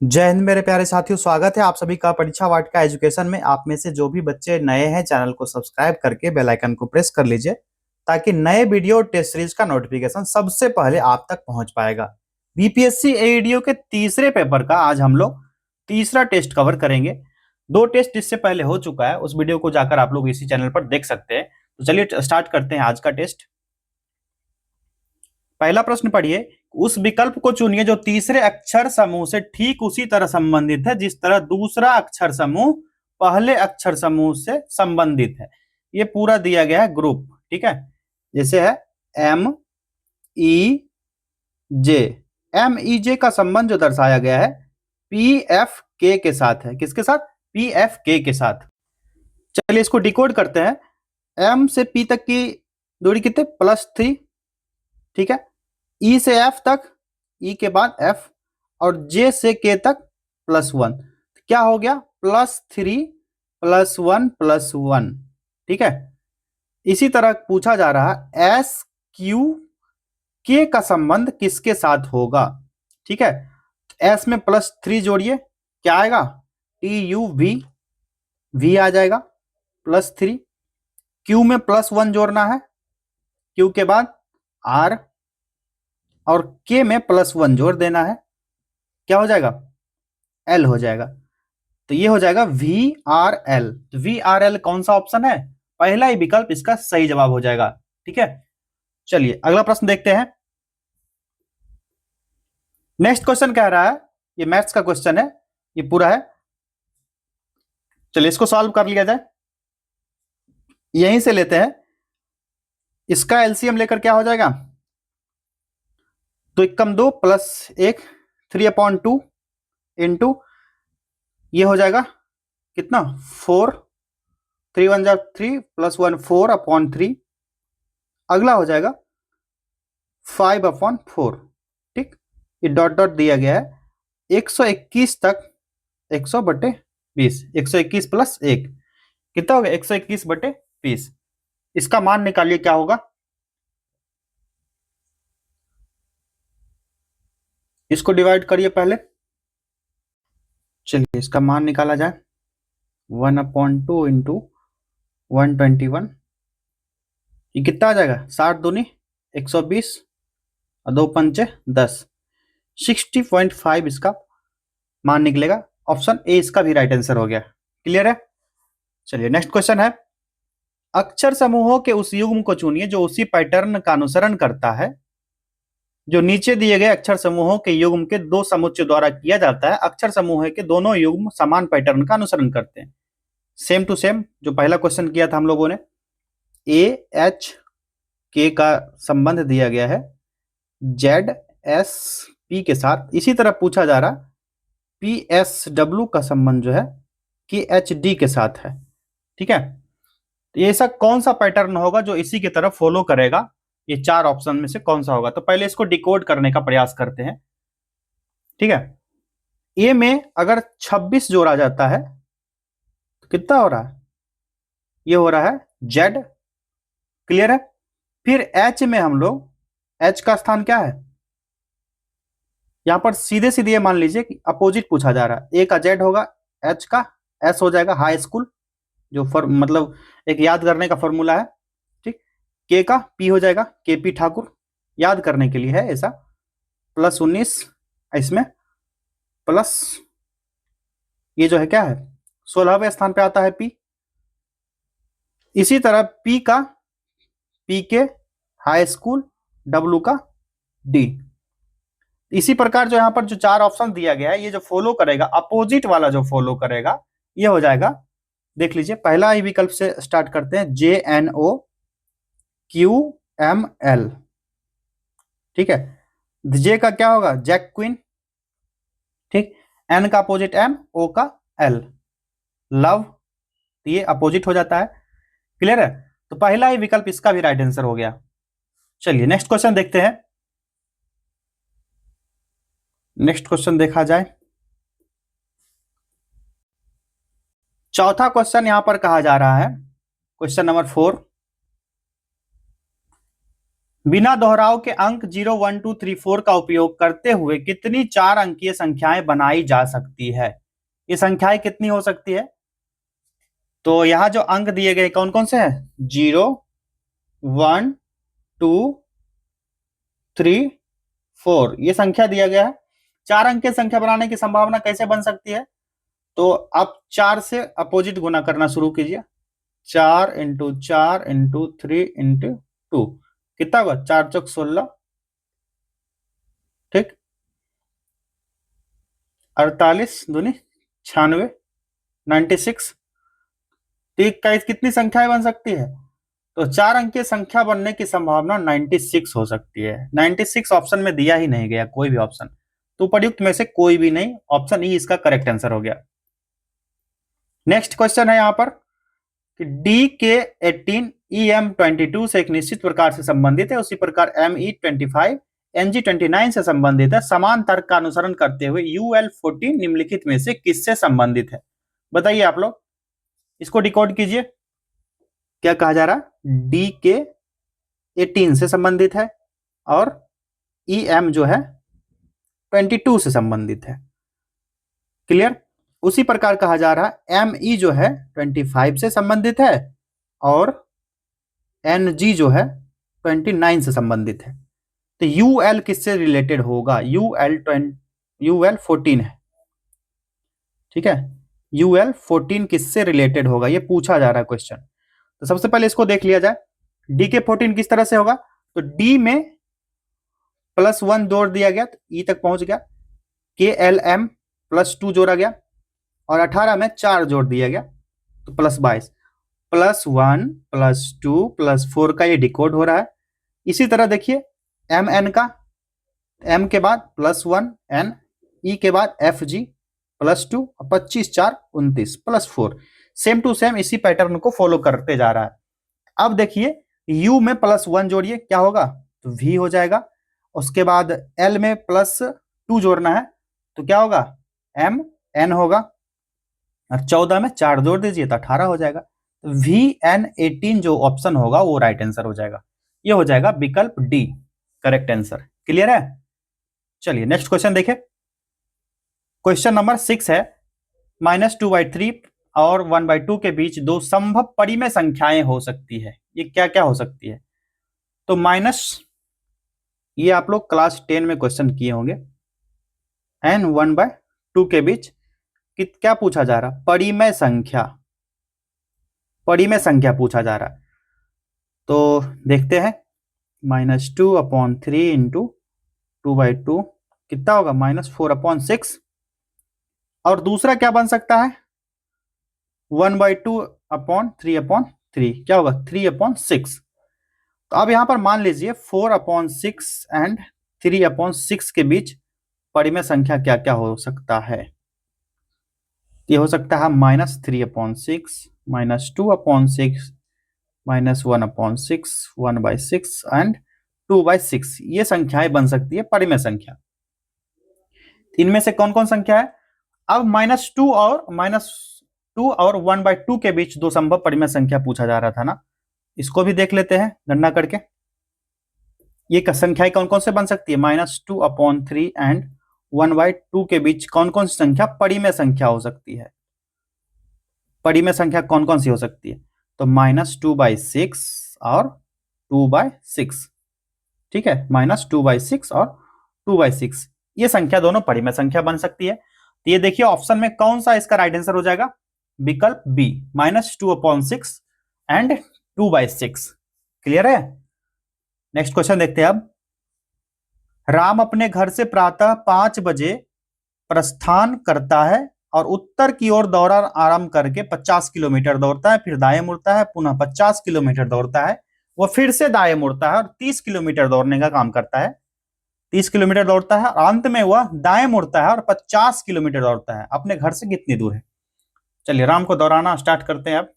जय हिंद मेरे प्यारे साथियों, स्वागत है आप सभी का परीक्षा वाटिका एजुकेशन में। आप में से जो भी बच्चे नए हैं, चैनल को सब्सक्राइब करके बेल आइकन को प्रेस कर लीजिए ताकि नए वीडियो टेस्ट सीरीज का नोटिफिकेशन सबसे पहले आप तक पहुंच पाएगा। बीपीएससी एईडीओ के तीसरे पेपर का आज हम लोग तीसरा टेस्ट कवर करेंगे। दो टेस्ट इससे पहले हो चुका है, उस वीडियो को जाकर आप लोग इसी चैनल पर देख सकते हैं। तो चलिए स्टार्ट करते हैं आज का टेस्ट। पहला प्रश्न पढ़िए, उस विकल्प को चुनिए जो तीसरे अक्षर समूह से ठीक उसी तरह संबंधित है जिस तरह दूसरा अक्षर समूह पहले अक्षर समूह से संबंधित है। ये पूरा दिया गया है ग्रुप, ठीक है। जैसे है एम ई जे, एम ई जे का संबंध जो दर्शाया गया है पी एफ के साथ है। किसके साथ? पी एफ के साथ। चलिए इसको डिकोड करते हैं। एम से पी तक की दूरी कितने? +3, ठीक है। ई से एफ तक, ई के बाद एफ, और जे से के तक +1। क्या हो गया? +3 +1 +1, ठीक है। इसी तरह पूछा जा रहा है एस क्यू के का संबंध किसके साथ होगा, ठीक है। एस में +3 जोड़िए, क्या आएगा? TUV, V आ जाएगा +3। क्यू में +1 जोड़ना है, क्यू के बाद R, और के में +1 जोड़ देना है, क्या हो जाएगा? L हो जाएगा। तो ये हो जाएगा VRL। तो VRL कौन सा ऑप्शन है? पहला ही विकल्प इसका सही जवाब हो जाएगा, ठीक है। चलिए अगला प्रश्न देखते हैं। नेक्स्ट क्वेश्चन कह रहा है, ये मैथ्स का क्वेश्चन है, ये पूरा है। चलिए इसको सॉल्व कर लिया जाए। यहीं से लेते हैं। इसका एलसीएम लेकर क्या हो जाएगा? 2 × 2 + 1, 3/2 इंटू ये हो जाएगा कितना? 4, 3 × 1 = 3 +1 4/3। अगला हो जाएगा 5/4, ठीक। ये डॉट डॉट दिया गया है 121 तक, 100/20, 121 + 1 कितना हो गया? 121/20। इसका मान निकालिए, क्या होगा? इसको डिवाइड करिए पहले। चलिए इसका मान निकाला जाए। 1/2 इंटू 121, ये कितना आ जाएगा? 60 दूनी 120 और 2 पंचे 10, 60.5 इसका मान निकलेगा। ऑप्शन ए इसका भी राइट आंसर हो गया। क्लियर है? चलिए नेक्स्ट क्वेश्चन है, अक्षर समूहों के उस युग्म को चुनिए जो उसी पैटर्न का अनुसरण करता है जो नीचे दिए गए अक्षर समूहों के युग्म के दो समुच्चय द्वारा किया जाता है। अक्षर समूह के दोनों युग्म समान पैटर्न का अनुसरण करते हैं। सेम टू सेम जो पहला क्वेश्चन किया था हम लोगों ने, ए एच के का संबंध दिया गया है जेड एस पी के साथ। इसी तरह पूछा जा रहा पी एस डब्ल्यू का संबंध जो है कि एच डी के साथ है, ठीक है। तो ऐसा कौन सा पैटर्न होगा जो इसी की तरफ फॉलो करेगा? ये चार ऑप्शन में से कौन सा होगा? तो पहले इसको डिकोड करने का प्रयास करते हैं, ठीक है। ए में अगर 26 जोड़ा जाता है तो कितना हो रहा है? ये हो रहा है जेड। क्लियर है? फिर एच में हम लोग एच का स्थान क्या है? यहां पर सीधे सीधे मान लीजिए कि अपोजिट पूछा जा रहा है। ए का जेड होगा, एच का एस हो जाएगा हाई स्कूल, जो मतलब एक याद करने का फॉर्मूला है, ठीक। के का पी हो जाएगा KP ठाकुर, याद करने के लिए है ऐसा। +19 इसमें प्लस ये जो है क्या है? 16वें स्थान पे आता है पी। इसी तरह पी का PK हाई स्कूल, डब्ल्यू का डी। इसी प्रकार जो यहां पर जो चार ऑप्शन दिया गया है, ये जो फॉलो करेगा, अपोजिट वाला जो फॉलो करेगा, ये हो जाएगा। देख लीजिए पहला ही विकल्प से स्टार्ट करते हैं, JNOQML, ठीक है। जे का क्या होगा? जैक क्वीन, ठीक। एन का अपोजिट एम, ओ का एल, लव, ये अपोजिट हो जाता है। क्लियर है? तो पहला ही विकल्प इसका भी राइट आंसर हो गया। चलिए नेक्स्ट क्वेश्चन देखते हैं। नेक्स्ट क्वेश्चन देखा जाए। चौथा क्वेश्चन यहां पर कहा जा रहा है, क्वेश्चन नंबर 4, बिना दोहराव के अंक 0 1 2 3 4 का उपयोग करते हुए कितनी 4 अंकीय संख्याएं बनाई जा सकती है? ये संख्याएं कितनी हो सकती है? तो यहां जो अंक दिए गए कौन कौन से हैं? 0 1 2 3 4 ये संख्या दिया गया है। 4 अंक की संख्या बनाने की संभावना कैसे बन सकती है? तो आप 4 से अपोजिट गुना करना शुरू कीजिए। 4 इंटू 4 इंटू 3 इंटू 2 कितना होगा? 4 चौक 16, ठीक, 48 दूनी 96, 96। तो कितनी संख्याएं बन सकती है? तो 4 अंक की संख्या बनने की संभावना 96 हो सकती है। 96 ऑप्शन में दिया ही नहीं गया कोई भी ऑप्शन, तो उपयुक्त में से कोई भी नहीं, ऑप्शन ई इसका करेक्ट आंसर हो गया। नेक्स्ट क्वेश्चन है यहां पर कि डी के 18 EM22 से एक निश्चित प्रकार से संबंधित है, उसी प्रकार ME25 NG29 से संबंधित है। समान तर्क का अनुसरण करते हुए UL14 निम्नलिखित में से किससे संबंधित है? बताइए आप लोग, इसको डिकोड कीजिए। क्या कहा जा रहा? डी के 18 से संबंधित है और EM जो है 22 से संबंधित है। क्लियर? उसी प्रकार कहा जा रहा है ME जो है 25 से संबंधित है और NG जो है 29 से संबंधित है। तो UL किससे रिलेटेड होगा? UL 14 है, ठीक है। UL 14 किससे रिलेटेड होगा, ये पूछा जा रहा है क्वेश्चन। तो सबसे पहले इसको देख लिया जाए, डी के 14 किस तरह से होगा? तो डी में +1 जोड़ दिया गया तो ई तक पहुंच गया, KLM +2 जोड़ा गया और 18 में 4 जोड़ दिया गया तो +22, +1 +2 +4 का ये डिकोड हो रहा है। इसी तरह देखिए MN का, M के बाद +1 N, E के बाद FG +2, 25 4 29 +4, सेम टू सेम इसी पैटर्न को फॉलो करते जा रहा है। अब देखिए U में +1 जोड़िए, क्या होगा? तो V हो जाएगा। उसके बाद L में +2 जोड़ना है तो क्या होगा? MN होगा और 14 में 4 जोड़ दीजिए तो 18 हो जाएगा। तो VN18 जो ऑप्शन होगा वो राइट आंसर हो जाएगा। ये हो जाएगा विकल्प डी करेक्ट आंसर। क्लियर है? चलिए नेक्स्ट क्वेश्चन देखिए। क्वेश्चन नंबर 6 है, -2/3 और 1/2 के बीच दो संभव परिमेय संख्याएं हो सकती है। ये क्या क्या हो सकती है? तो माइनस, ये आप लोग क्लास 10 में क्वेश्चन किए होंगे। n 1/2 के बीच क्या पूछा जा रहा? परिमेय संख्या, परिमेय संख्या पूछा जा रहा। तो देखते हैं, -2/3 इंटू 2/2 कितना होगा? -4/6। और दूसरा क्या बन सकता है? 1/2/3/3 क्या होगा? 3/6। तो अब यहां पर मान लीजिए 4/6 एंड 3/6 के बीच परिमेय संख्या क्या क्या हो सकता है? ये हो सकता है -3/6, -2/6, -1/6, 1/6 एंड 2/6। ये संख्याएं बन सकती है परिमेय संख्या। इनमें से कौन कौन संख्या है? अब -2 और 1/2 के बीच दो संभव परिमेय संख्या पूछा जा रहा था ना, इसको भी देख लेते हैं गणना करके। ये संख्याएं कौन कौन से बन सकती है? -2/3 एंड 1/2 के बीच कौन कौन सी संख्या परिमेय संख्या हो सकती है? परिमेय संख्या कौन कौन सी हो सकती है? तो -2/6 और 2/6, ठीक है, -2/6 और 2/6 ये संख्या दोनों परिमेय संख्या बन सकती है। तो ये देखिए ऑप्शन में कौन सा इसका राइट आंसर हो जाएगा? विकल्प बी, -2/6 एंड 2/6। क्लियर है? नेक्स्ट क्वेश्चन देखते हैं अब। राम अपने घर से प्रातः 5 बजे प्रस्थान करता है और उत्तर की ओर दौड़ा आरंभ करके 50 किलोमीटर दौड़ता है, फिर दाएं मुड़ता है, पुनः 50 किलोमीटर दौड़ता है, वह फिर से दाएं मुड़ता है और 30 किलोमीटर दौड़ने का काम करता है। 30 किलोमीटर दौड़ता है और अंत में वह दाएं मुड़ता है और 50 किलोमीटर दौड़ता है। अपने घर से कितनी दूर है? चलिए राम को दौड़ाना स्टार्ट करते हैं। अब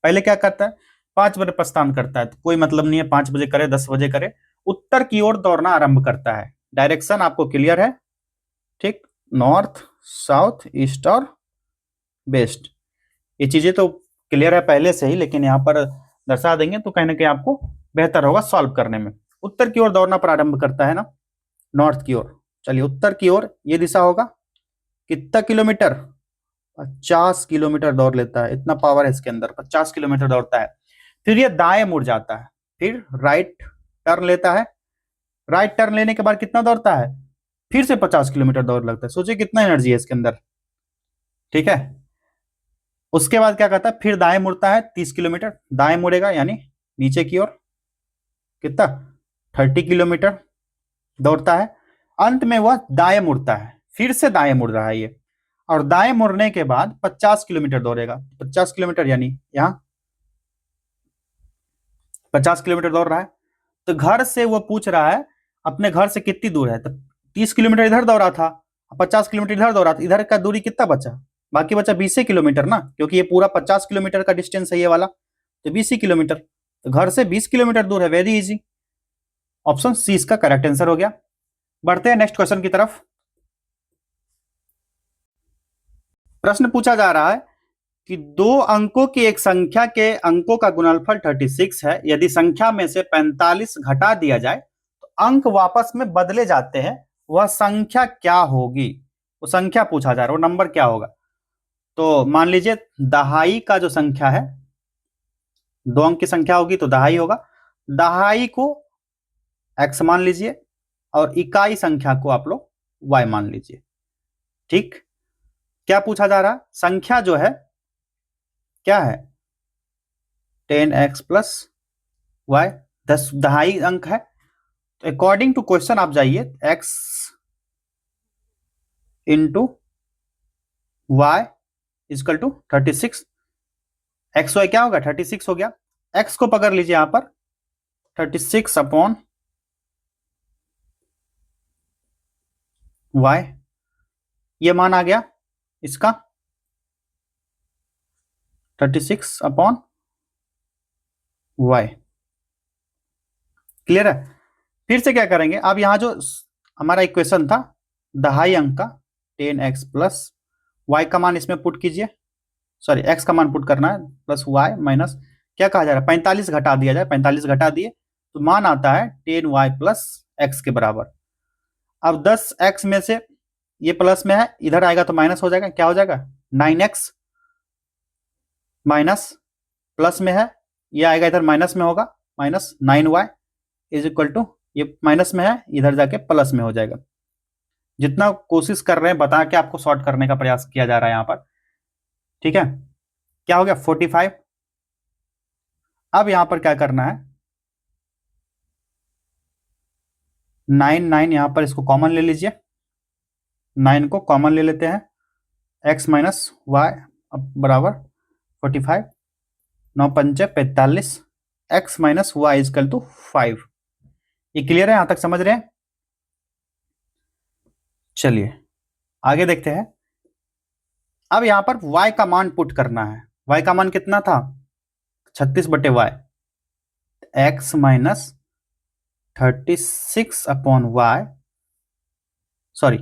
पहले क्या करता है? 5 बजे प्रस्थान करता है, तो कोई मतलब नहीं है 5 बजे करे 10 बजे करे, उत्तर की ओर दौड़ना आरंभ करता है। डायरेक्शन आपको क्लियर है, ठीक, नॉर्थ साउथ ईस्ट और वेस्ट, ये चीजें तो क्लियर है पहले से ही, लेकिन यहाँ पर दर्शा देंगे तो कहीं ना कहीं आपको बेहतर होगा सॉल्व करने में। उत्तर की ओर दौड़ना प्रारंभ करता है ना, नॉर्थ की ओर। चलिए उत्तर की ओर ये दिशा होगा, कितना किलोमीटर, 50 किलोमीटर दौड़ लेता है, इतना पावर है इसके अंदर, 50 किलोमीटर दौड़ता है। फिर ये दाएं मुड़ जाता है, फिर राइट टर्न लेता है, राइट टर्न लेने के बाद कितना दौड़ता है, फिर से 50 किलोमीटर दौड़ लगता है। सोचिए कितना एनर्जी है इसके अंदर, ठीक है। उसके बाद क्या करता है, फिर दाएं मुड़ता है, 30 किलोमीटर दाएं मुड़ेगा, यानी नीचे की ओर, कितना, 30 किलोमीटर दौड़ता है। अंत में वह दाएं मुड़ता है, फिर से दाएं मुड़ रहा है ये, और दाएं मुड़ने के बाद 50 किलोमीटर दौड़ेगा। 50 किलोमीटर यानी यहां 50 किलोमीटर दौड़ रहा है। तो घर से वो पूछ रहा है अपने घर से कितनी दूर है, तो 30 किलोमीटर इधर दौड़ा था, 50 किलोमीटर इधर दौड़ा था, इधर का दूरी कितना बचा, बाकी बचा 20 किलोमीटर ना, क्योंकि ये पूरा 50 किलोमीटर का डिस्टेंस है ये वाला, तो 20 किलोमीटर, तो घर से 20 किलोमीटर दूर है। वेरी इजी, ऑप्शन सी इसका करेक्ट आंसर हो गया। बढ़ते हैं नेक्स्ट क्वेश्चन की तरफ। प्रश्न पूछा जा रहा है कि दो अंकों की एक संख्या के अंकों का गुणनफल 36 है, यदि संख्या में से 45 घटा दिया जाए तो अंक वापस में बदले जाते हैं, वह संख्या क्या होगी। वो संख्या पूछा जा रहा है, वो नंबर क्या होगा। तो मान लीजिए दहाई का जो संख्या है, दो अंक की संख्या होगी तो दहाई होगा, दहाई को x मान लीजिए और इकाई संख्या को आप लोग y मान लीजिए, ठीक। क्या पूछा जा रहा है, संख्या जो है क्या है, 10x प्लस वाई, 10 दहाई अंक है। तो अकॉर्डिंग टू क्वेश्चन आप जाइए, x into y is equal to 36, x y क्या होगा 36 हो गया। x को पकड़ लीजिए यहां पर 36 अपॉन y, ये मान आ गया इसका 36 अपॉन y। क्लियर है। फिर से क्या करेंगे, अब यहां जो हमारा इक्वेशन था दहाई अंक का 10x प्लस वाई का मान इसमें पुट कीजिए, सॉरी x का मान पुट करना है, प्लस y माइनस क्या कहा जा रहा है 45 घटा दिया जाए, 45 घटा दिए तो मान आता है 10y प्लस x के बराबर। अब 10x में से ये प्लस में है, इधर आएगा तो माइनस हो जाएगा, क्या हो जाएगा 9x, माइनस प्लस में है, ये आएगा इधर माइनस में होगा, minus 9y is equal to, ये माइनस में है इधर जाके प्लस में हो जाएगा। जितना कोशिश कर रहे हैं बता के आपको सॉर्ट करने का प्रयास किया जा रहा है यहां पर, ठीक है। क्या हो गया 45। अब यहां पर क्या करना है, 9 यहां पर इसको कॉमन ले लीजिए, 9 को कॉमन ले लेते हैं, x माइनस वाई बराबर 45, 9 पंचे 45, x minus y is equal to 5। ये क्लियर है, यहां तक समझ रहे हैं। चलिए आगे देखते हैं। अब यहां पर y का मान पुट करना है, y का मान कितना था 36/y, x minus 36 upon y, sorry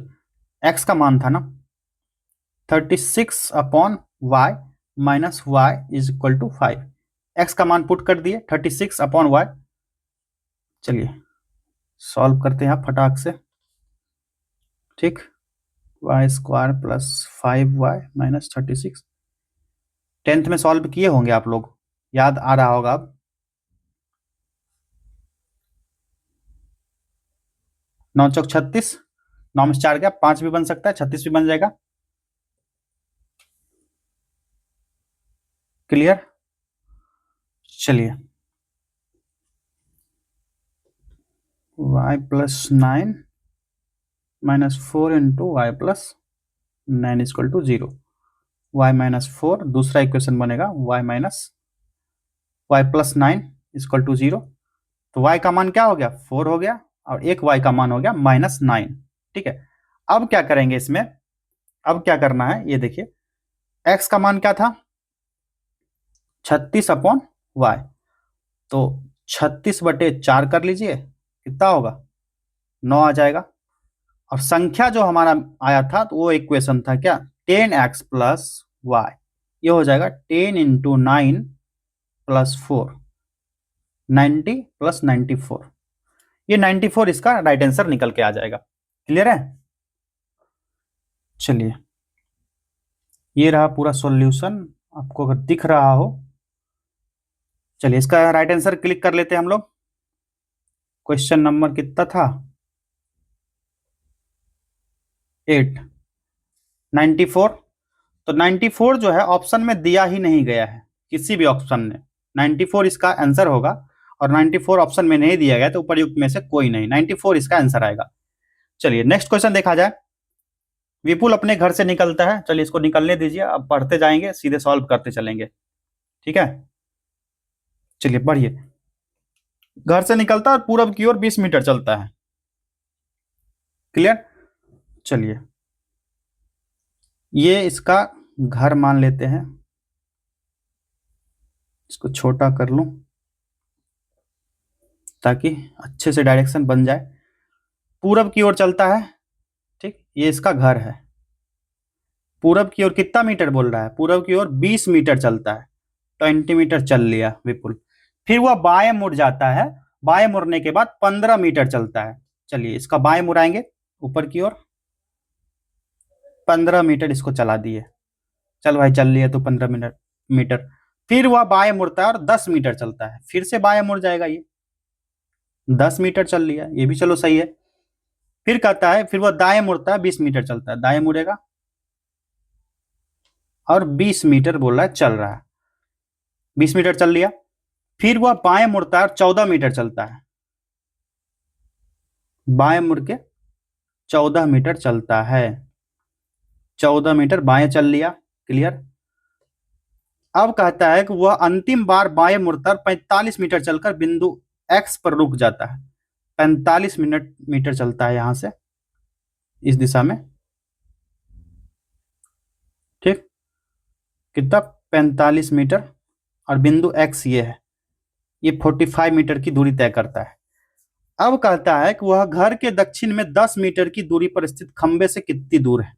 x का मान था ना 36 upon y minus y is equal to 5, x का मान पुट कर दिए 36 अपॉन वाई। चलिए सॉल्व करते हैं फटाक से, ठीक। Y square plus 5y minus 36, 10th में सॉल्व किए होंगे आप लोग, याद आ रहा होगा अब। 9 चौक 36, 9 में 4 गया 5 भी बन सकता है, 36 भी बन जाएगा। क्लियर। चलिए y plus 9 minus 4 into y plus 9 is equal to 0, y minus 4 दूसरा इक्वेशन बनेगा y minus y plus 9 is equal to 0। तो y का मान क्या हो गया 4 हो गया, और एक y का मान हो गया -9, ठीक है। अब क्या करेंगे इसमें, अब क्या करना है ये देखिए, x का मान क्या था 36 अपॉन वाई, तो 36/4 कर लीजिए, कितना होगा 9 आ जाएगा। और संख्या जो हमारा आया था तो वो इक्वेशन था क्या 10x प्लस वाई, ये हो जाएगा 10 इंटू 9 प्लस 4, 90 प्लस 94, ये 94 इसका राइट आंसर निकल के आ जाएगा। क्लियर है? चलिए, ये रहा पूरा सॉल्यूशन, आपको अगर दिख रहा हो। चलिए, इसका राइट आंसर क्लिक कर लेते हैं हम लोग। क्वेश्चन नंबर कितना था? 8, 94। तो 94 जो है ऑप्शन में दिया ही नहीं गया है, किसी भी ऑप्शन में 94 इसका आंसर होगा, और 94 ऑप्शन में नहीं दिया गया तो उपरयुक्त में से कोई नहीं, 94 इसका आंसर आएगा। चलिए नेक्स्ट क्वेश्चन देखा जाए। विपुल अपने घर से निकलता है, चलिए इसको निकलने दीजिए, अब पढ़ते जाएंगे, सीधे सॉल्व करते चलेंगे। ठीक है, चलिए पढ़िए। घर से निकलता है और पूरब की ओर 20 मीटर चलता है। क्लियर? चलिए, ये इसका घर मान लेते हैं, इसको छोटा कर लूं ताकि अच्छे से डायरेक्शन बन जाए। पूरब की ओर चलता है, ठीक, ये इसका घर है। पूरब की ओर कितना मीटर बोल रहा है? पूरब की ओर 20 मीटर चलता है, 20 मीटर चल लिया विपुल। फिर वह बाएं मुड़ जाता है, बाएं मुड़ने के बाद 15 मीटर चलता है। चलिए इसका बाएं मुड़ाएंगे ऊपर की ओर, 15 मीटर इसको चला दिए। चल भाई चल लिया तो 15 मीटर। फिर वह बाएं मुड़ता है और 10 मीटर चलता है, फिर से बाएं मुड़ जाएगा, ये 10 मीटर चल लिया, ये भी चलो सही है। फिर कहता है फिर वह दाएं मुड़ता है, 20 मीटर चलता है, दाएं मुड़ेगा और 20 मीटर बोल रहा है चल रहा है, 20 मीटर चल लिया। फिर वह बाएं मुड़ता है और 14 मीटर चलता है, बाएं मुड़ के 14 मीटर चलता है, 14 मीटर बाएं चल लिया। क्लियर? अब कहता है कि वह अंतिम बार बाएं मुड़ता है, 45 मीटर चलकर बिंदु एक्स पर रुक जाता है। 45 मीटर चलता है यहां से इस दिशा में, ठीक, कितना? 45 मीटर, और बिंदु एक्स ये है, ये 45 मीटर की दूरी तय करता है। अब कहता है कि वह घर के दक्षिण में 10 मीटर की दूरी पर स्थित खंबे से कितनी दूर है।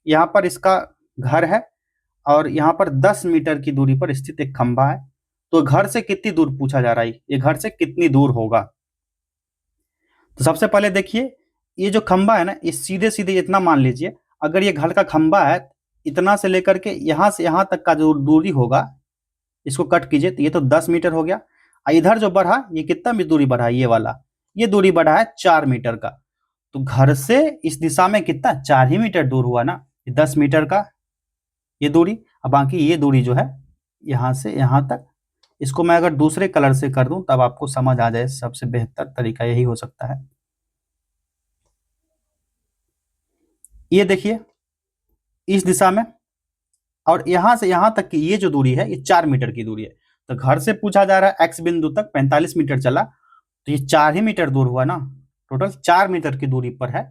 यहाँ पर इसका घर है और यहाँ पर 10 मीटर की दूरी पर स्थित एक खंबा है, तो घर से कितनी दूर पूछा जा रहा है, ये घर से कितनी दूर होगा। तो सबसे पहले देखिए, ये जो खंबा है ना, ये सीधे सीधे इतना मान लीजिए, अगर ये घर का खंबा है, इतना से लेकर के यहाँ से यहाँ तक का जो दूरी होगा, इसको कट कीजिए तो ये तो 10 मीटर हो गया। इधर जो बढ़ा, ये कितना भी दूरी बढ़ा, ये वाला, ये दूरी बढ़ा है 4 मीटर का। तो घर से इस दिशा में कितना? 4 ही मीटर दूर हुआ ना, 10 मीटर का ये दूरी। अब बाकी ये दूरी जो है यहां से यहां तक, इसको मैं अगर दूसरे कलर से कर दूं तब आपको समझ आ जाए, सबसे बेहतर तरीका यही हो सकता है। ये देखिए इस दिशा में, और यहां से यहां तक की ये जो दूरी है, ये 4 मीटर की दूरी है। तो घर से पूछा जा रहा है एक्स बिंदु तक 45 मीटर चला, तो ये 4 ही मीटर दूर हुआ ना, टोटल 4 मीटर की दूरी पर है।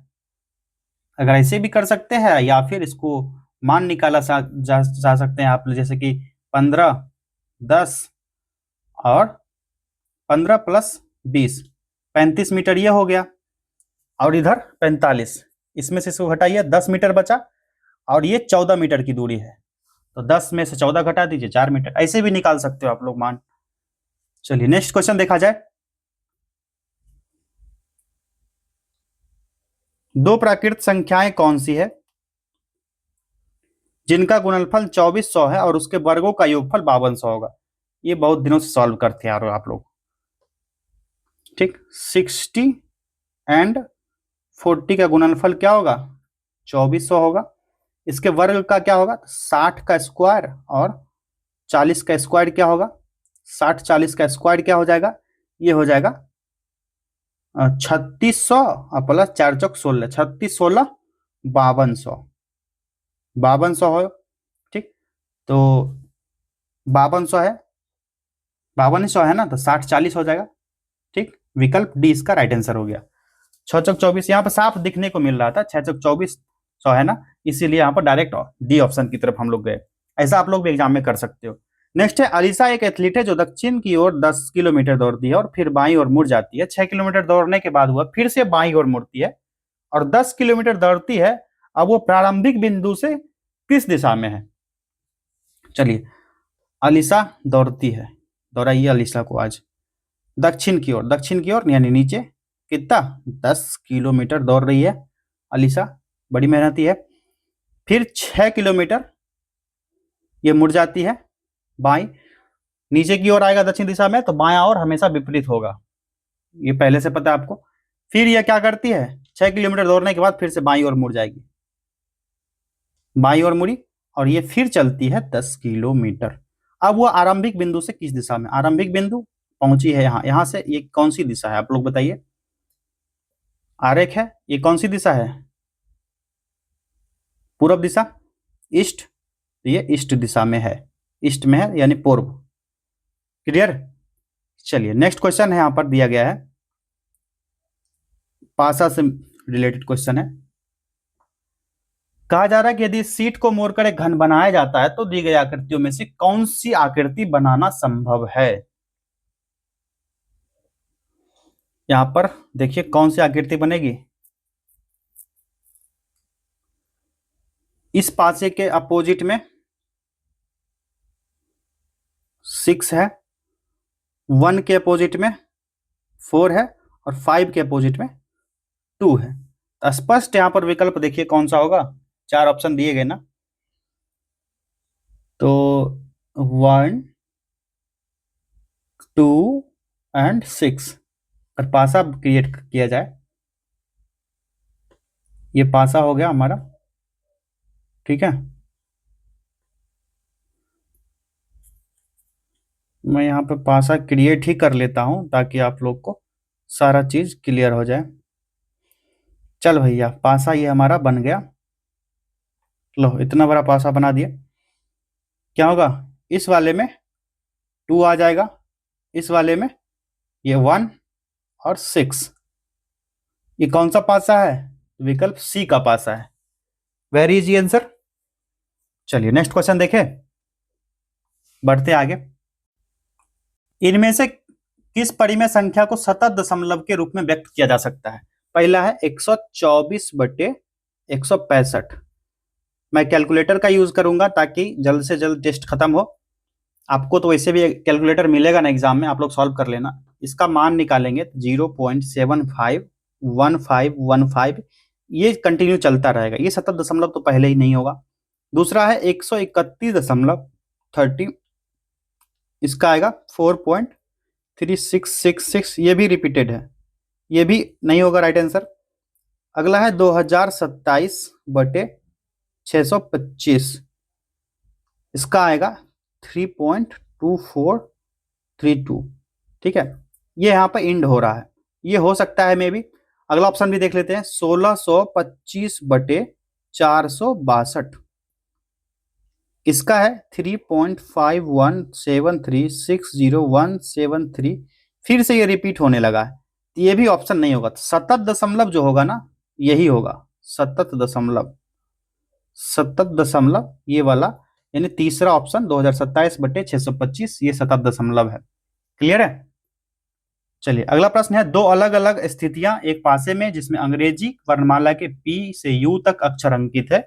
अगर ऐसे भी कर सकते हैं, या फिर इसको मान निकाला जा सकते हैं आप, जैसे कि 15, 10 और 15 प्लस 20, 35 मीटर ये हो गया, और इधर 45, इसमें से इसको घटाइए, 10 मीटर बचा, और ये 14 मीटर की दूरी है, तो 10 में से 14 घटा दीजिए, 4 मीटर। ऐसे भी निकाल सकते हो आप लोग मान। चलिए नेक्स्ट क्वेश्चन देखा जाए। दो प्राकृत संख्याएं कौन सी है जिनका गुणनफल 2400 है और उसके वर्गों का योगफल 5200 होगा? ये बहुत दिनों से सॉल्व करते आ रहे हो आप लोग, ठीक। 60 एंड 40 का गुणनफल क्या होगा? 2400 होगा। इसके वर्ग का क्या होगा? 60 का स्क्वायर और 40 का स्क्वायर क्या होगा? 60 40 का स्क्वायर क्या हो जाएगा? ये हो जाएगा 3600 और प्लस 4 चौक 16, 36 16 5200, 5200 हो, ठीक। तो 5200 है, 5200 है ना, तो 60 40 हो जाएगा, ठीक। विकल्प डी इसका राइट आंसर हो गया। 6 चौक 24 यहाँ पर साफ दिखने को मिल रहा था, 6 चौक 2400 है ना, इसीलिए यहाँ पर डायरेक्ट डी ऑप्शन की तरफ हम लोग गए। ऐसा आप लोग भी एग्जाम में कर सकते हो। नेक्स्ट है, अलीसा एक एथलीट है जो दक्षिण की ओर 10 किलोमीटर दौड़ती है और फिर बाईं ओर मुड़ जाती है। 6 किलोमीटर दौड़ने के बाद वह फिर से बाईं ओर मुड़ती है और 10 किलोमीटर दौड़ती है। अब वो प्रारंभिक बिंदु से किस दिशा में है? चलिए, अलीसा दौड़ती है, दौड़ाइए अलीसा को आज। दक्षिण की ओर यानी नीचे कितना 10 किलोमीटर दौड़ रही है अलीशा, बड़ी मेहनती है। फिर 6 किलोमीटर ये मुड़ जाती है बाई, नीचे की ओर आएगा दक्षिण दिशा में, तो बायां ओर हमेशा विपरीत होगा, ये पहले से पता है आपको। फिर ये क्या करती है, 6 किलोमीटर दौड़ने के बाद फिर से बाईं ओर मुड़ जाएगी, बाईं ओर मुड़ी और ये फिर चलती है 10 किलोमीटर। अब वो आरंभिक बिंदु से किस दिशा में, आरंभिक बिंदु पहुंची है यहाँ, यहाँ से ये कौन सी दिशा है आप लोग बताइए, आरेख है, ये कौन सी दिशा है, पूर्व दिशा, ईस्ट, ये ईस्ट दिशा में है, ईस्ट में है यानी पूर्व। क्लियर। चलिए नेक्स्ट क्वेश्चन है, यहां पर दिया गया है, पासा से रिलेटेड क्वेश्चन है। कहा जा रहा है कि यदि सीट को मोड़कर एक घन बनाया जाता है तो दी गई आकृतियों में से कौन सी आकृति बनाना संभव है। यहां पर देखिए कौन सी आकृति बनेगी, इस पासे के अपोजिट में 6 है, 1 के अपोजिट में 4 है और 5 के अपोजिट में 2 है। स्पष्ट यहां पर विकल्प देखिए कौन सा होगा, 4 ऑप्शन दिए गए ना, तो 1 2 एंड 6 और पासा क्रिएट किया जाए, ये पासा हो गया हमारा, ठीक है। मैं यहाँ पे पासा क्रिएट ही कर लेता हूं ताकि आप लोग को सारा चीज क्लियर हो जाए। चल भैया पासा ये हमारा बन गया, लो इतना बड़ा पासा बना दिया। क्या होगा, इस वाले में 2 आ जाएगा, इस वाले में ये 1 और 6, ये कौन सा पासा है, विकल्प सी का पासा है, वेरी इजी आंसर। चलिए नेक्स्ट क्वेश्चन देखें, बढ़ते आगे। इनमें से किस परिमेय संख्या को सतत दशमलव के रूप में व्यक्त किया जा सकता है। पहला है 124/165, मैं कैलकुलेटर का यूज करूंगा ताकि जल्द से जल्द टेस्ट खत्म हो। आपको तो वैसे भी कैलकुलेटर मिलेगा ना एग्जाम में, आप लोग सॉल्व कर लेना। इसका मान निकालेंगे 0.751515, ये कंटिन्यू चलता रहेगा, ये सतत दशमलव तो पहले ही नहीं होगा। दूसरा है 131.30, इसका आएगा 4.3666, ये भी रिपीटेड है, ये भी नहीं होगा राइट आंसर। अगला है 2027/625, इसका आएगा 3.2432, ठीक है। ये यहाँ पर इंड हो रहा है, ये हो सकता है मे भी। अगला ऑप्शन भी देख लेते हैं, 1625/462, इसका है 3.5173600173, फिर से ये रिपीट होने लगा है, ये भी ऑप्शन नहीं होगा। सतत दशमलव जो होगा ना यही होगा, सतत दशमलव ये वाला, यानी तीसरा ऑप्शन 2027/625, ये सतत दशमलव है। क्लियर है। चलिए अगला प्रश्न है, दो अलग अलग स्थितियां एक पासे में जिसमें अंग्रेजी वर्णमाला के पी से यू तक अक्षर अंकित है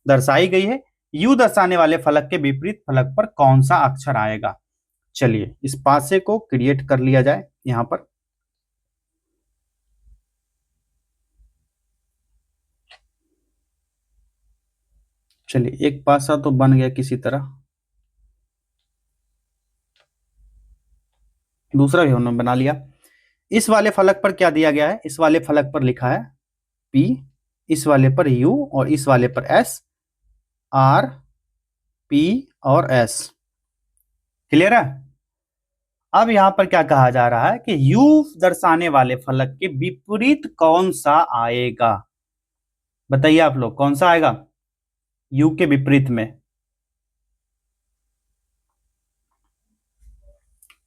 दर्शाई गई है, यू दर्शाने वाले फलक के विपरीत फलक पर कौन सा अक्षर आएगा। चलिए इस पासे को क्रिएट कर लिया जाए यहां पर, चलिए एक पासा तो बन गया किसी तरह, दूसरा भी हमने बना लिया। इस वाले फलक पर क्या दिया गया है, इस वाले फलक पर लिखा है P, इस वाले पर U और इस वाले पर S, R P और S। क्लियर है। अब यहां पर क्या कहा जा रहा है कि U दर्शाने वाले फलक के विपरीत कौन सा आएगा, बताइए आप लोग कौन सा आएगा U के विपरीत में।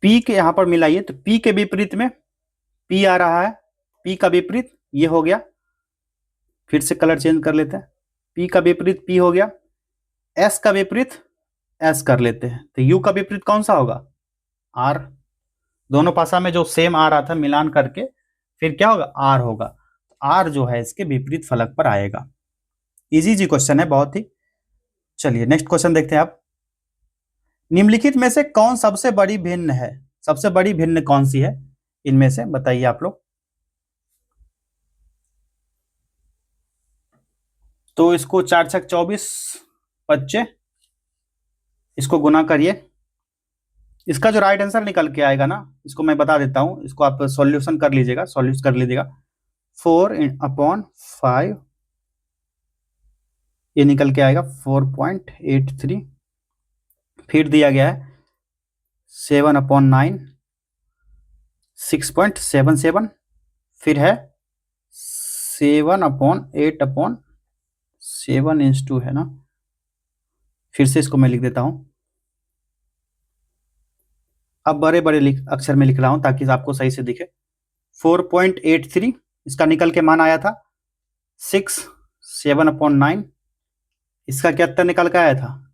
P के यहां पर मिलाइए तो P के विपरीत में P आ रहा है, P का विपरीत ये हो गया, फिर से कलर चेंज कर लेते हैं, P का विपरीत P हो गया, S का विपरीत S कर लेते हैं, तो U का विपरीत कौन सा होगा R, दोनों पासा में जो सेम आ रहा था मिलान करके फिर क्या होगा R होगा, R जो है इसके विपरीत फलक पर आएगा। इजी जी क्वेश्चन है बहुत ही। चलिए नेक्स्ट क्वेश्चन देखते हैं आप, निम्नलिखित में से कौन सबसे बड़ी भिन्न है, सबसे बड़ी भिन्न कौन सी है। इनमें से बताइए आप लोग। तो इसको 4 छक 24 बच्चे, इसको गुना करिए। इसका जो राइट आंसर निकल के आएगा ना, इसको मैं बता देता हूं, इसको आप सॉल्यूशन कर लीजिएगा, सॉल्यूशन कर लीजिएगा। 4/5 ये निकल के आएगा 4.83। फिर दिया गया है 7/9 6.77। फिर है 7/8/7 है ना। फिर से इसको मैं लिख देता हूं, अब बड़े बड़े अक्षर में लिख रहा हूं ताकि आपको सही से दिखे। 4.83 इसका निकल के मान आया था 6 7/9। इसका क्या उत्तर निकल के आया था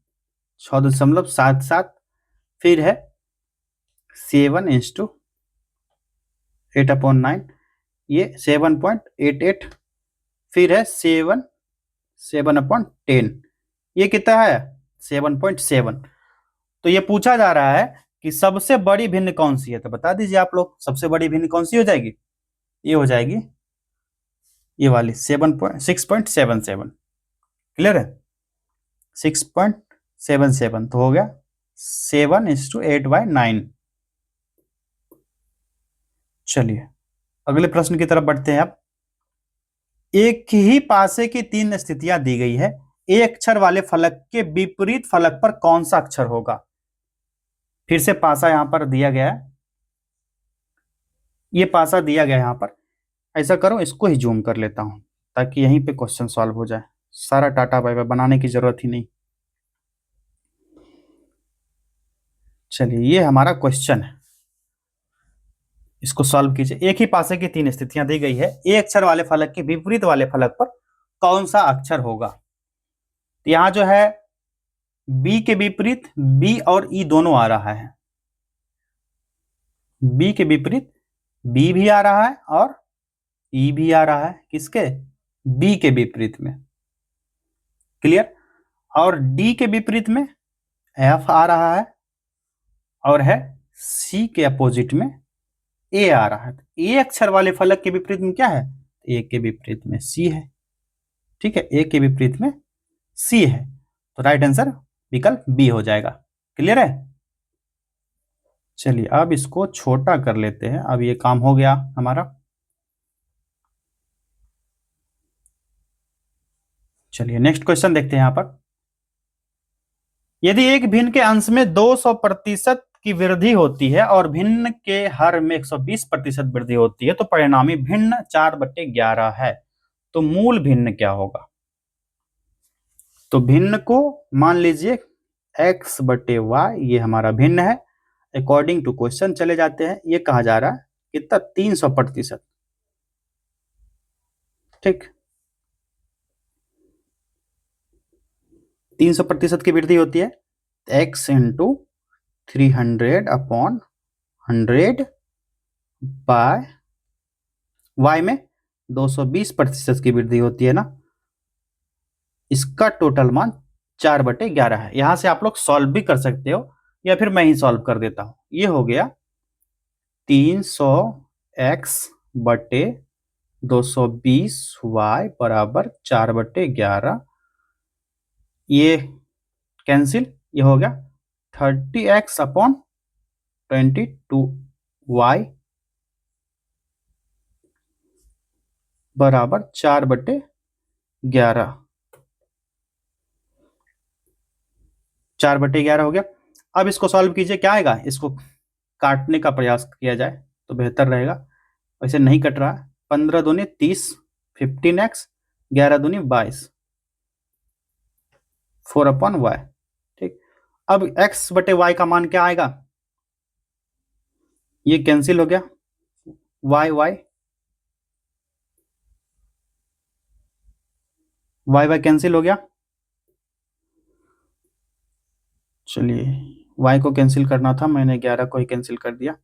6.77। फिर है 7/8/9 ये 7.88। फिर है 7/10 ये कितना है 7.7। तो ये पूछा जा रहा है कि सबसे बड़ी भिन्न कौन सी है, तो बता दीजिए आप लोग सबसे बड़ी भिन्न कौन सी हो जाएगी। ये हो जाएगी ये वाली 6.77। क्लियर है 6.77 तो हो गया 7/8/9। चलिए अगले प्रश्न की तरफ बढ़ते हैं। अब एक ही पासे की 3 स्थितियां दी गई है, एक अक्षर वाले फलक के विपरीत फलक पर कौन सा अक्षर होगा। फिर से पासा यहां पर दिया गया है, ये पासा दिया गया है यहां पर। ऐसा करो इसको ही जूम कर लेता हूं ताकि यहीं पे क्वेश्चन सॉल्व हो जाए, सारा टाटा बाय बाय बनाने की जरूरत ही नहीं। चलिए ये हमारा क्वेश्चन है, इसको सॉल्व कीजिए। एक ही पासे की 3 स्थितियां दी गई है, एक अक्षर वाले फलक के विपरीत वाले फलक पर कौन सा अक्षर होगा। तो यहां जो है बी के विपरीत बी और ई दोनों आ रहा है, बी के विपरीत बी भी आ रहा है और ई भी आ रहा है, किसके बी के विपरीत में। क्लियर। और डी के विपरीत में एफ आ रहा है और है सी के अपोजिट में ए आ रहा है। ए अक्षर वाले फलक के विपरीत में क्या है, ए के विपरीत में सी है। ठीक है ए के विपरीत में सी है, तो राइट आंसर विकल्प बी हो जाएगा। क्लियर है। चलिए अब इसको छोटा कर लेते हैं, अब ये काम हो गया हमारा। चलिए नेक्स्ट क्वेश्चन देखते हैं यहां पर। यदि एक भिन्न के अंश में 200% की वृद्धि होती है और भिन्न के हर में 120% वृद्धि होती है तो परिणामी भिन्न 4/11 है, तो मूल भिन्न क्या होगा। तो भिन्न को मान लीजिए x/y ये हमारा भिन्न है। अकॉर्डिंग टू क्वेश्चन चले जाते हैं, ये कहा जा रहा है कितना 300%। ठीक 300% की वृद्धि होती है, x इंटू 300/100 बाय y में 220% की वृद्धि होती है ना, इसका टोटल मान 4/11 है। यहां से आप लोग सॉल्व भी कर सकते हो या फिर मैं ही सॉल्व कर देता हूं। ये हो गया 300x/220y बराबर 4/11। ये कैंसिल, ये हो गया 30x/22y बराबर 4/11। 4/11 हो गया। अब इसको सॉल्व कीजिए, क्या आएगा, इसको काटने का प्रयास किया जाए तो बेहतर रहेगा, वैसे नहीं कट रहा है। 15 दूनी 30, 15x, 11 दूनी 22, 4/y। ठीक अब x/y का मान क्या आएगा, ये कैंसिल हो गया, y कैंसिल हो गया। चलिए y को कैंसिल करना था, मैंने 11 को ही कैंसिल कर दिया।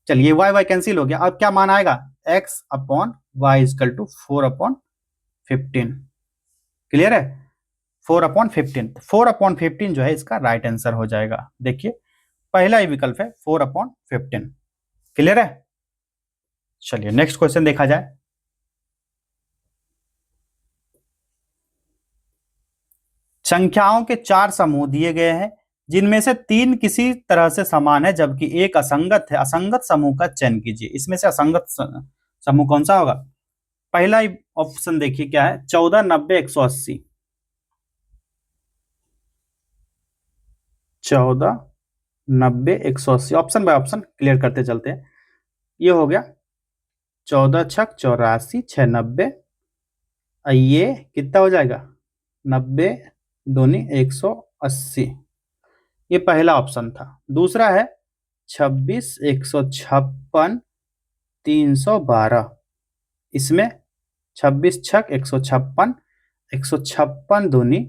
चलिए y कैंसिल हो गया। अब क्या मान आएगा, x/y इजकल टू 4/15। क्लियर है 4/15। 4/15 जो है इसका राइट आंसर हो जाएगा। देखिए पहला ही विकल्प है 4/15। क्लियर है। चलिए नेक्स्ट क्वेश्चन देखा जाए। संख्याओं के 4 समूह दिए गए हैं जिनमें से 3 किसी तरह से समान है जबकि एक असंगत है। असंगत समूह का चयन कीजिए। इसमें से असंगत समूह कौन सा होगा? पहला ऑप्शन देखिए क्या है, 14, 90, 180। 14, 90, 180, ऑप्शन बाय ऑप्शन क्लियर करते चलते हैं। ये हो गया 14 छक 84, 6 90, ये कितना हो जाएगा? 90 दूनी 180। ये पहला ऑप्शन था। दूसरा है 26, 156, 312। इसमें 26 छक 156, 156 दूनी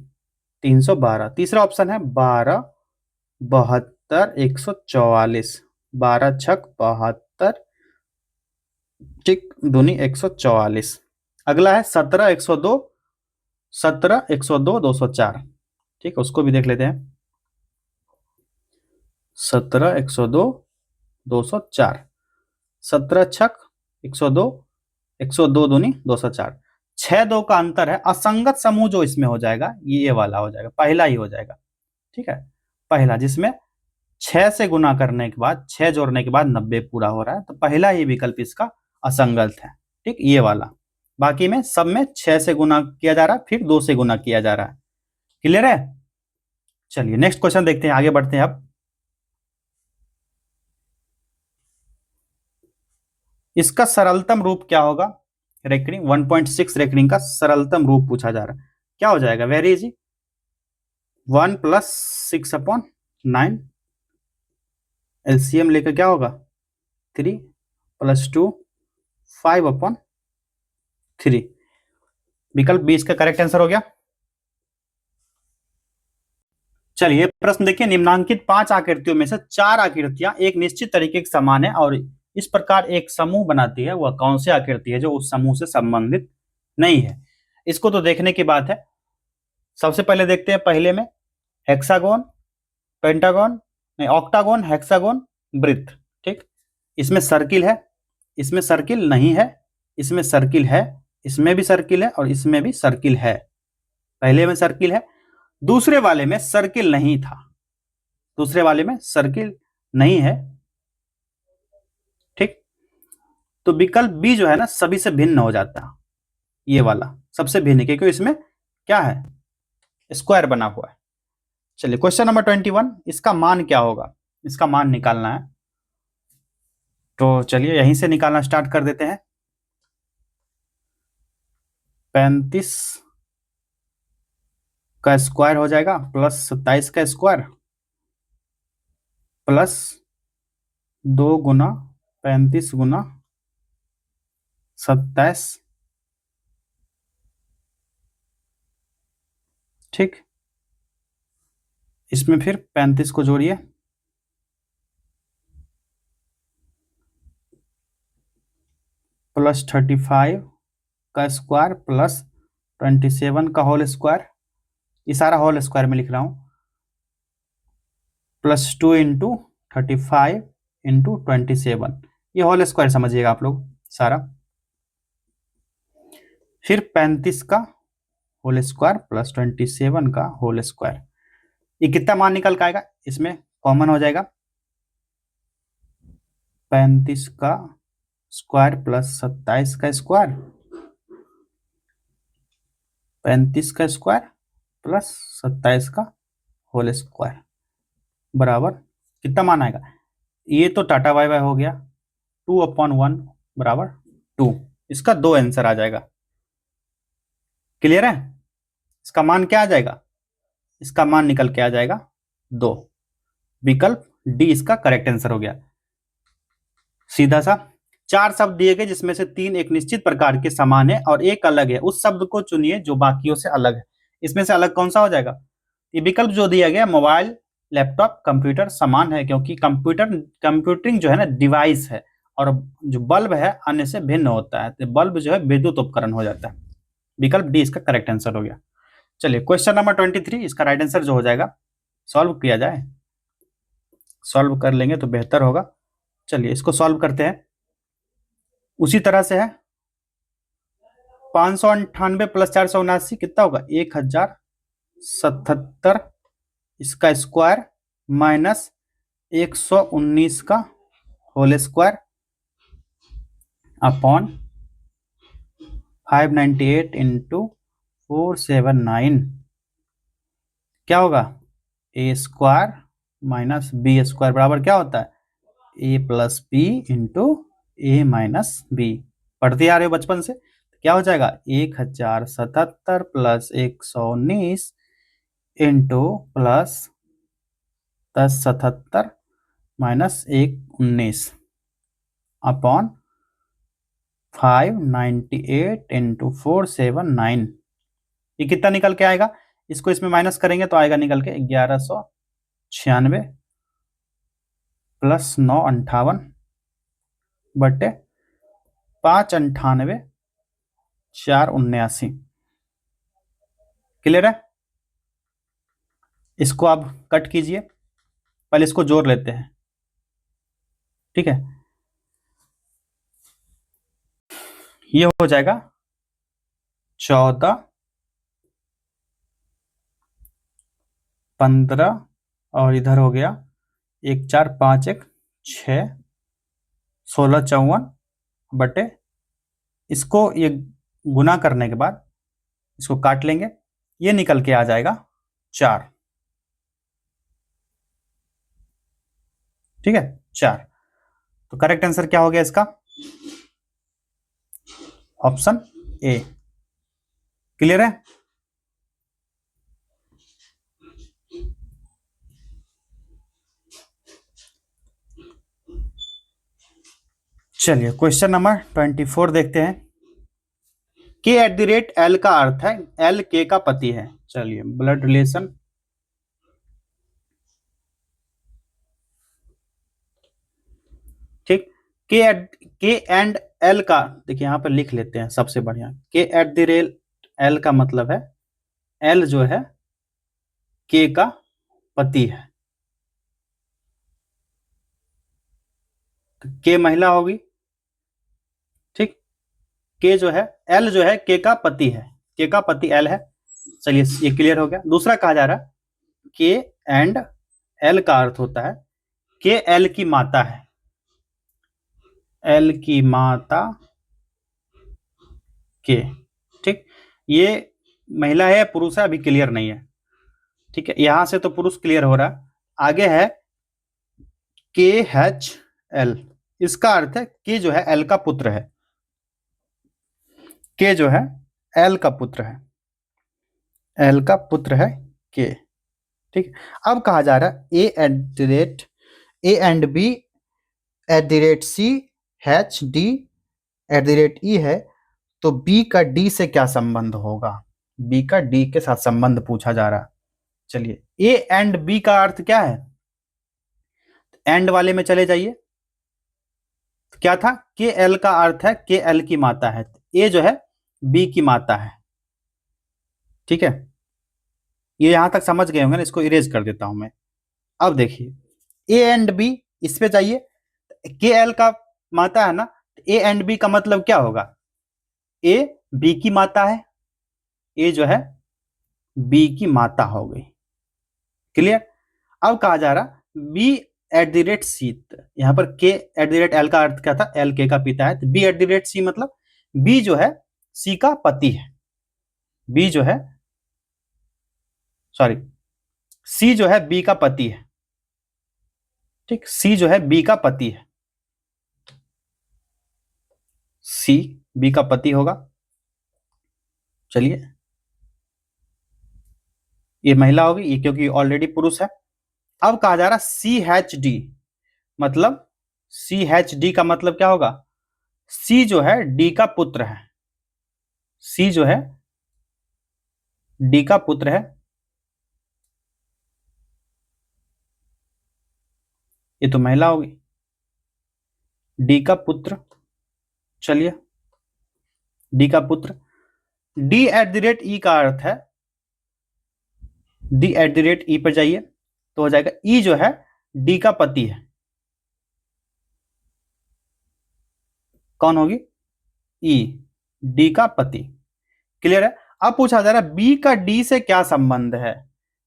312। तीसरा ऑप्शन है 12, 72, 144। 12 छक 72, ठीक, दूनी 144। अगला है 17, 102, 17, 102, 204। ठीक, उसको भी देख लेते हैं। 17, 102, 204। 17 छक 102, 102 दूनी 204। 6 2 का अंतर है। असंगत समूह जो इसमें हो जाएगा ये वाला हो जाएगा, पहला ही हो जाएगा। ठीक है, पहला जिसमें 6 से गुना करने के बाद 6 जोड़ने के बाद 90 पूरा हो रहा है, तो पहला ही विकल्प इसका असंगत है। ठीक, ये वाला। बाकी में सब में 6 से गुना किया जा रहा है, फिर 2 से गुना किया जा रहा है। क्लियर है? चलिए नेक्स्ट क्वेश्चन देखते हैं, आगे बढ़ते हैं अब। इसका सरलतम रूप क्या होगा? रेकरिंग 1.6 रेकरिंग का सरलतम रूप पूछा जा रहा है। क्या हो जाएगा? Very easy. 1 + 6/9। एलसीएम लेकर क्या होगा? 3 + 2 5/3। विकल्प 20 का करेक्ट आंसर हो गया। चलिए प्रश्न देखिए, निम्नांकित 5 आकृतियों में से 4 आकृतियां एक निश्चित तरीके के समान है और इस प्रकार एक समूह बनाती है। वह कौन सी आकृति है जो उस समूह से संबंधित नहीं है? इसको तो देखने की बात है। सबसे पहले देखते हैं पहले में, हेक्सागोन, पेंटागोन, नहीं ऑक्टागोन, हेक्सागोन, वृत्त। ठीक, इसमें सर्किल है, इसमें सर्किल नहीं है, इसमें सर्किल है, इसमें भी सर्किल है और इसमें भी सर्किल है। पहले में सर्किल है, दूसरे वाले में सर्किल नहीं था, दूसरे वाले में सर्किल नहीं है। ठीक, तो विकल्प बी जो है ना सभी से भिन्न हो जाता है। ये वाला सबसे भिन्न, क्योंकि इसमें क्या है? स्क्वायर बना हुआ है। चलिए क्वेश्चन नंबर 21, इसका मान क्या होगा? इसका मान निकालना है, तो चलिए यहीं से निकालना स्टार्ट कर देते हैं। 35 का स्क्वायर हो जाएगा प्लस 27 का स्क्वायर प्लस 2 गुना 35 गुना 27। ठीक, इसमें फिर 35 को जोड़िए, प्लस 35 का स्क्वायर प्लस 27 का होल स्क्वायर। ये सारा होल स्क्वायर में लिख रहा हूं, प्लस 2 इंटू 35 इंटू 27। ये होल स्क्वायर समझिएगा आप लोग सारा। फिर 35 का होल स्क्वायर प्लस 27 का होल स्क्वायर। ये कितना मान निकल के आएगा? इसमें कॉमन हो जाएगा, 35 का स्क्वायर प्लस 27 का स्क्वायर, 35 का स्क्वायर प्लस 27 का होल स्क्वायर बराबर कितना मान आएगा? ये तो टाटा वाई वाई हो गया, 2/1 बराबर 2। इसका 2 आंसर आ जाएगा। क्लियर है? इसका मान क्या आ जाएगा? इसका मान निकल के आ जाएगा 2। विकल्प डी इसका करेक्ट आंसर हो गया। सीधा सा। 4 शब्द दिए गए जिसमें से 3 एक निश्चित प्रकार के समान है और एक अलग है। उस शब्द को चुनिए जो बाकियों से अलग है। इसमें से अलग कौन सा हो जाएगा? ये विकल्प जो दिया गया, मोबाइल, लैपटॉप, कंप्यूटर समान है, क्योंकि कंप्यूटिंग जो है ना डिवाइस है और जो बल्ब है अन्य से भिन्न होता है, तो बल्ब जो है विद्युत उपकरण हो जाता है। विकल्प डी इसका करेक्ट आंसर हो गया। चलिए क्वेश्चन नंबर 23, इसका राइट आंसर जो हो जाएगा, सॉल्व किया जाए। सॉल्व कर लेंगे तो बेहतर होगा। चलिए इसको सॉल्व करते हैं। उसी तरह से है 598 प्लस 479 कितना होगा 1077 इसका स्क्वायर माइनस 119 का होल स्क्वायर अपॉन 598 इंटू 479 क्या होगा ए स्क्वायर माइनस बी स्क्वायर बराबर क्या होता है ए प्लस बी इंटू ए माइनस बी। पढ़ते आ रहे हो बचपन से, क्या हो जाएगा 1077 plus 119 into plus 1077 minus 119 upon 598 into 479 ये कितना निकल के आएगा, इसको इसमें माइनस करेंगे तो आएगा निकल के 1196 प्लस 958 बटे 598 479। क्लियर है? इसको आप कट कीजिए, पहले इसको जोड़ लेते हैं, ठीक है। ये हो जाएगा 14 15 और इधर हो गया 1 4 5 1 6 16 54 बटे इसको ये गुना करने के बाद इसको काट लेंगे, ये निकल के आ जाएगा 4, ठीक है 4। तो करेक्ट आंसर क्या हो गया इसका, ऑप्शन ए। क्लियर है? चलिए क्वेश्चन नंबर 24 देखते हैं। के एट द रेट एल का अर्थ है एल के का पति है। चलिए ब्लड रिलेशन, ठीक। के एंड एल का देखिए यहां पर लिख लेते हैं सबसे बढ़िया। के एट द रेट एल का मतलब है एल जो है के का पति है, तो के महिला होगी, ठीक। के जो है एल जो है के का पति है, के का पति एल है। चलिए ये क्लियर हो गया। दूसरा कहा जा रहा है के एंड एल का अर्थ होता है के एल की माता है, एल की माता के, ठीक। ये महिला है पुरुष है अभी क्लियर नहीं है, ठीक है। यहां से तो पुरुष क्लियर हो रहा है। आगे है के एच एल, इसका अर्थ है के जो है एल का पुत्र है, के जो है एल का पुत्र है, एल का पुत्र है के, ठीक। अब कहा जा रहा है A and B at the rate C H D at the rate E है, तो बी का डी से क्या संबंध होगा, बी का डी के साथ संबंध पूछा जा रहा है। चलिए ए एंड बी का अर्थ क्या है, एंड वाले में चले जाइए, क्या था के एल का अर्थ है के एल की माता है, ए जो है बी की माता है, ठीक है। ये यहां तक समझ गए होंगे ना, इसको इरेज कर देता हूं मैं। अब देखिए ए एंड बी, इस पे जाइए, के एल का माता है ना, ए एंड बी का मतलब क्या होगा, ए बी की माता है, ए जो है बी की माता हो गई। क्लियर? अब कहा जा रहा B at the rate C, यहां पर के एट द रेट एल का अर्थ क्या था, एल के का पिता है, तो B at the rate C मतलब बी जो है सी का पति है, बी जो है सॉरी सी जो है बी का पति है, ठीक। सी जो है बी का पति है, सी बी का पति होगा। चलिए ये महिला होगी, ये क्योंकि ऑलरेडी पुरुष है। अब कहा जा रहा सी एच डी, मतलब सी एच डी का मतलब क्या होगा, सी जो है डी का पुत्र है, सी जो है डी का पुत्र है, ये तो महिला होगी, डी का पुत्र। चलिए डी का पुत्र, डी एट द रेट ई का अर्थ है, डी एट द रेट ई पर जाइए तो हो जाएगा ई जो है डी का पति है, कौन होगी? ई, डी का पति। क्लियर है? अब पूछा जा रहा है बी का डी से क्या संबंध है।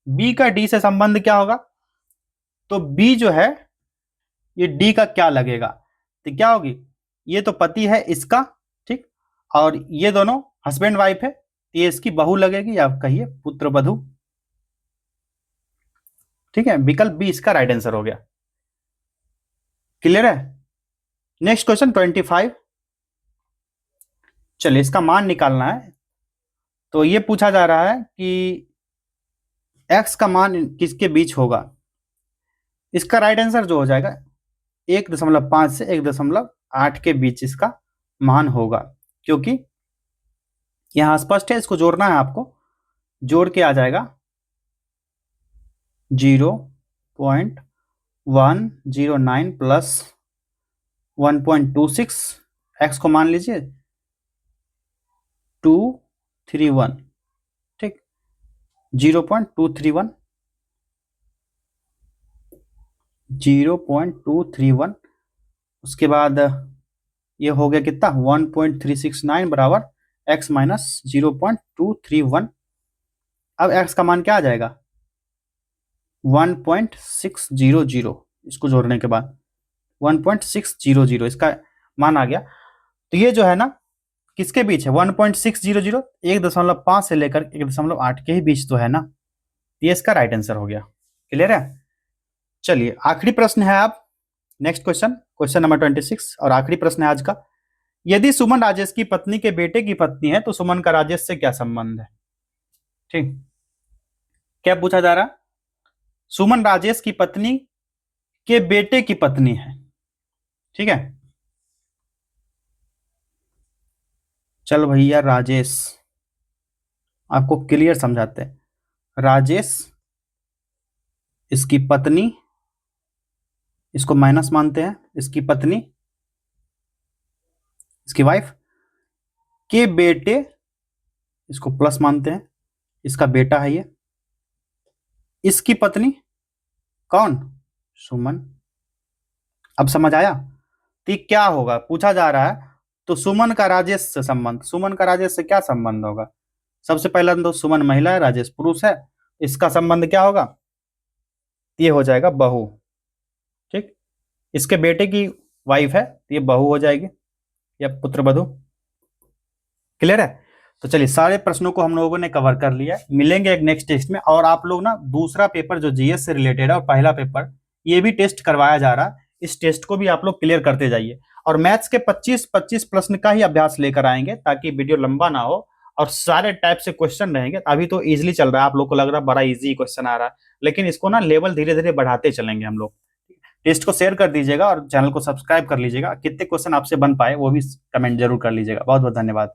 बी का डी से संबंध क्या होगा? तो बी जो है ये डी का क्या लगेगा? तो क्या होगी? ये तो पति है इसका, ठीक, और ये दोनों हस्बैंड वाइफ है, ये इसकी बहू लगेगी या कहिए पुत्र वधू। ठीक है, विकल्प बी इसका राइट आंसर हो गया। क्लियर है? Next question 25। चलिए इसका मान निकालना है। तो ये पूछा जा रहा है कि x का मान किसके बीच होगा। इसका राइट आंसर जो हो जाएगा 1.5 से 1.8 के बीच इसका मान होगा, क्योंकि यहां स्पष्ट है, इसको जोड़ना है आपको। जोड़ के आ जाएगा 0.109 प्लस 1.26, x को मान लीजिए 231, ठीक, 0.231, 0.231। उसके बाद ये हो गया कितना 1.369 बराबर x माइनस 0.231। अब x का मान क्या आ जाएगा 1.600, इसको जोड़ने के बाद 1.600 इसका मान आ गया। तो ये जो है ना किसके बीच है 1.600, 1.5 से लेकर 1.8 के ही बीच तो है ना, ये इसका राइट आंसर हो गया। क्लियर है? चलिए आखिरी प्रश्न है अब, नेक्स्ट क्वेश्चन, क्वेश्चन नंबर 26 और आखिरी प्रश्न है आज का। यदि सुमन राजेश की पत्नी के बेटे की पत्नी है तो सुमन का राजेश से क्या संबंध है? ठीक, क्या पूछा जा रहा? सुमन राजेश की पत्नी के बेटे की पत्नी है, ठीक है। चलो भैया राजेश आपको क्लियर समझाते हैं। राजेश, इसकी पत्नी, इसको माइनस मानते हैं, इसकी पत्नी, इसकी वाइफ के बेटे, इसको प्लस मानते हैं, इसका बेटा है ये, इसकी पत्नी कौन? सुमन। अब समझ आया? तो क्या होगा पूछा जा रहा है, तो सुमन का राजेश से संबंध, सुमन का राजेश से क्या संबंध होगा? सबसे पहला तो सुमन महिला है, राजेश पुरुष है, इसका संबंध क्या होगा? ये हो जाएगा बहू, ठीक, इसके बेटे की वाइफ है तो ये बहू हो जाएगी या पुत्र वधू। क्लियर है? तो चलिए सारे प्रश्नों को हम लोगों ने कवर कर लिया है। मिलेंगे एक नेक्स्ट टेस्ट में, और आप लोग ना दूसरा पेपर जो जीएस से रिलेटेड है और पहला पेपर ये भी टेस्ट करवाया जा रहा है, इस टेस्ट को भी आप लोग क्लियर करते जाइए। और मैथ्स के 25 प्रश्न का ही अभ्यास लेकर आएंगे ताकि वीडियो लंबा ना हो, और सारे टाइप से क्वेश्चन रहेंगे। अभी तो इजिली चल रहा है, आप लोग को लग रहा है बड़ा इजी क्वेश्चन आ रहा है, लेकिन इसको ना लेवल धीरे धीरे बढ़ाते चलेंगे हम लोग। टेस्ट को शेयर कर दीजिएगा और चैनल को सब्सक्राइब कर लीजिएगा। कितने क्वेश्चन आपसे बन पाए वो भी कमेंट जरूर कर लीजिएगा। बहुत बहुत धन्यवाद।